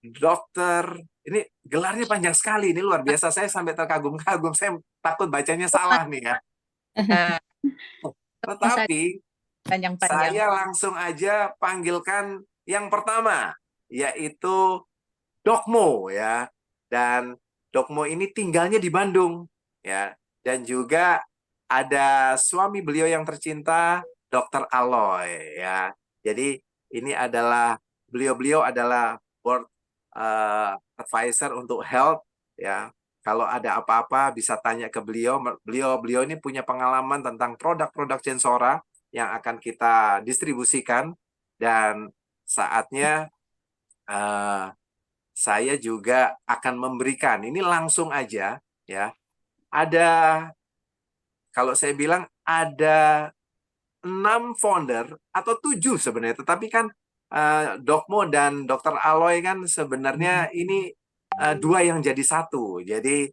dokter, ini gelarnya panjang sekali, ini luar biasa. Saya sampai terkagum-kagum, saya takut bacanya salah nih ya. Masa Tetapi panjang-panjang. saya langsung aja panggilkan yang pertama, yaitu Dokmo ya. Dan Dokmo ini tinggalnya di Bandung ya. Dan juga ada suami beliau yang tercinta, Dokter Aloy ya. Jadi ini adalah beliau-beliau adalah board advisor untuk health ya. Kalau ada apa-apa bisa tanya ke beliau. Beliau ini punya pengalaman tentang produk-produk Gensora yang akan kita distribusikan dan saatnya eh, saya juga akan memberikan. Ini langsung aja ya. Ada kalau saya bilang ada 6 founder atau 7 sebenarnya, tetapi kan Dokmo dan Dokter Aloy kan sebenarnya ini dua yang jadi satu. Jadi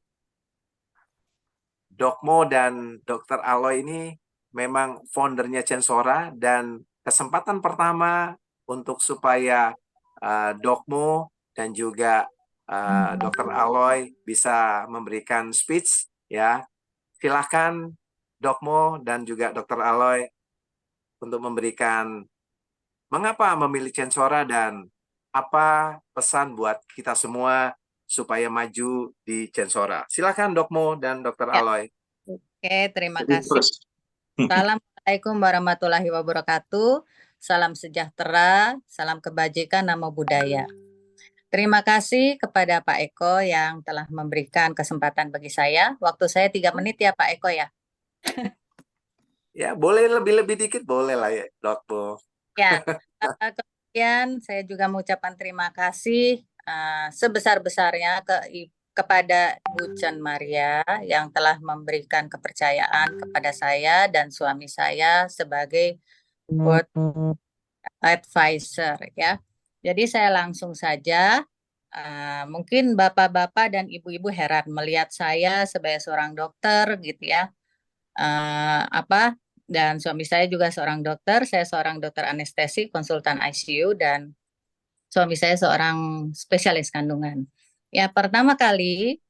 Dokmo dan Dokter Aloy ini memang foundernya Censora dan kesempatan pertama untuk supaya Dokmo dan juga Dokter Aloy bisa memberikan speech ya. Silakan Dokmo dan juga Dokter Aloy untuk memberikan mengapa memilih Censora dan apa pesan buat kita semua supaya maju di Censora. Silakan Dokmo dan Dokter Ya, Aloy. oke, terima Jadi kasih. terus. Assalamualaikum warahmatullahi wabarakatuh. Salam sejahtera, salam kebajikan, namo budaya. Terima kasih kepada Pak Eko yang telah memberikan kesempatan bagi saya. Waktu saya 3 menit ya Pak Eko ya. Ya, boleh lebih-lebih dikit, boleh lah ya, Dokmo. Ya, kemudian saya juga mengucapkan terima kasih sebesar-besarnya kepada Bu Chen Maria yang telah memberikan kepercayaan kepada saya dan suami saya sebagai board advisor ya. Jadi saya langsung saja, mungkin bapak-bapak dan ibu-ibu heran melihat saya sebagai seorang dokter gitu ya. Dan suami saya juga seorang dokter, saya seorang dokter anestesi, konsultan ICU, dan suami saya seorang spesialis kandungan. Ya, pertama kali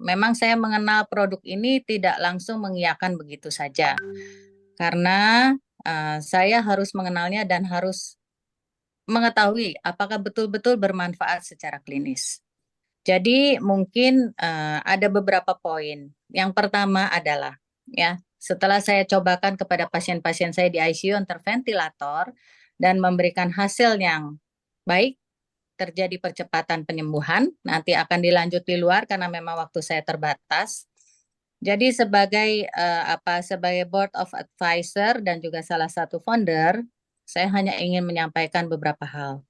memang saya mengenal produk ini tidak langsung mengiyakan begitu saja, karena saya harus mengenalnya dan harus mengetahui apakah betul-betul bermanfaat secara klinis. Jadi mungkin ada beberapa poin. Yang pertama adalah ya, setelah saya cobakan kepada pasien-pasien saya di ICU yang terventilator dan memberikan hasil yang baik, terjadi percepatan penyembuhan, nanti akan dilanjut di luar karena memang waktu saya terbatas. Jadi sebagai board of advisor dan juga salah satu founder, saya hanya ingin menyampaikan beberapa hal.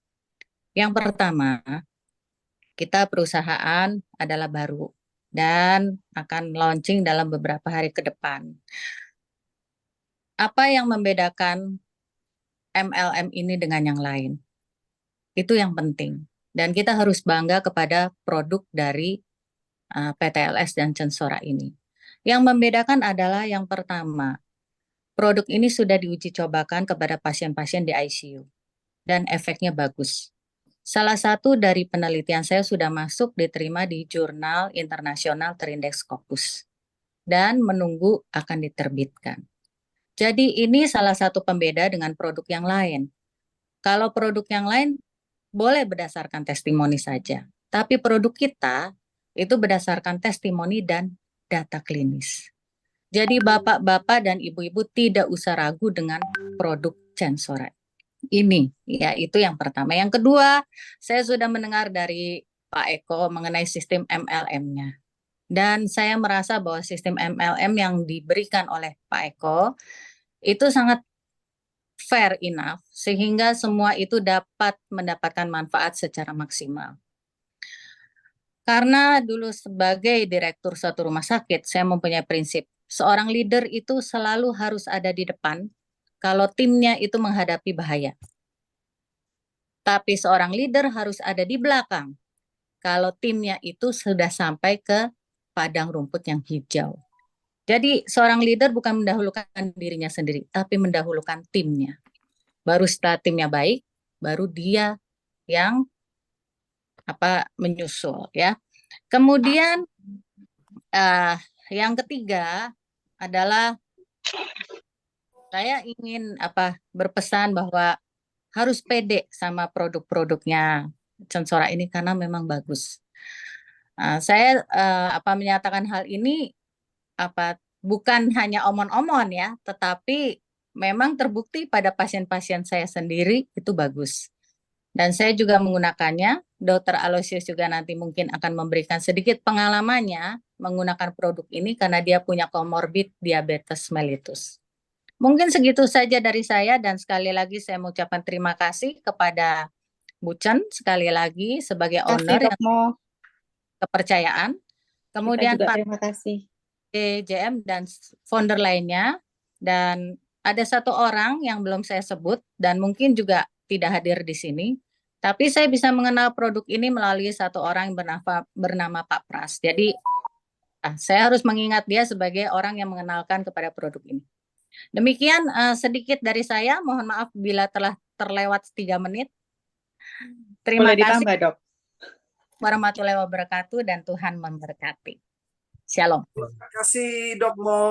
Yang pertama, kita perusahaan adalah baru dan akan launching dalam beberapa hari ke depan. Apa yang membedakan MLM ini dengan yang lain? Itu yang penting. Dan kita harus bangga kepada produk dari PTLS dan Censora ini. Yang membedakan adalah yang pertama, produk ini sudah diuji cobakan kepada pasien-pasien di ICU dan efeknya bagus. Salah satu dari penelitian saya sudah masuk diterima di jurnal internasional terindeks Scopus dan menunggu akan diterbitkan. Jadi ini salah satu pembeda dengan produk yang lain. Kalau produk yang lain boleh berdasarkan testimoni saja, tapi produk kita itu berdasarkan testimoni dan data klinis. Jadi bapak-bapak dan ibu-ibu tidak usah ragu dengan produk Censora ini. Ya, itu yang pertama. Yang kedua, saya sudah mendengar dari Pak Eko mengenai sistem MLM-nya. Dan saya merasa bahwa sistem MLM yang diberikan oleh Pak Eko itu sangat fair enough sehingga semua itu dapat mendapatkan manfaat secara maksimal. Karena dulu sebagai direktur suatu rumah sakit, saya mempunyai prinsip seorang leader itu selalu harus ada di depan kalau timnya itu menghadapi bahaya. Tapi seorang leader harus ada di belakang kalau timnya itu sudah sampai ke padang rumput yang hijau. Jadi seorang leader bukan mendahulukan dirinya sendiri, tapi mendahulukan timnya. Baru setelah timnya baik, baru dia yang menyusul ya. Kemudian yang ketiga adalah saya ingin berpesan bahwa harus pede sama produk-produknya Censora ini karena memang bagus. Saya menyatakan hal ini bukan hanya omon-omon ya, tetapi memang terbukti pada pasien-pasien saya sendiri itu bagus. Dan saya juga menggunakannya. Dr. Aloysius juga nanti mungkin akan memberikan sedikit pengalamannya menggunakan produk ini karena dia punya komorbid diabetes mellitus. Mungkin segitu saja dari saya dan sekali lagi saya mengucapkan terima kasih kepada Bu Chen sekali lagi sebagai Terima kasih, owner Dok yang Mo. kepercayaan. Kita Kemudian juga Pak terima kasih. JM dan founder lainnya. Dan ada satu orang yang belum saya sebut dan mungkin juga tidak hadir di sini. Tapi saya bisa mengenal produk ini melalui satu orang yang bernama Pak Pras. Jadi saya harus mengingat dia sebagai orang yang mengenalkan kepada produk ini. Demikian sedikit dari saya. Mohon maaf bila telah terlewat 3 menit. Terima Boleh kasih ditambah, Dok. warahmatullahi wabarakatuh dan Tuhan memberkati. Shalom. Terima kasih Dok Mo.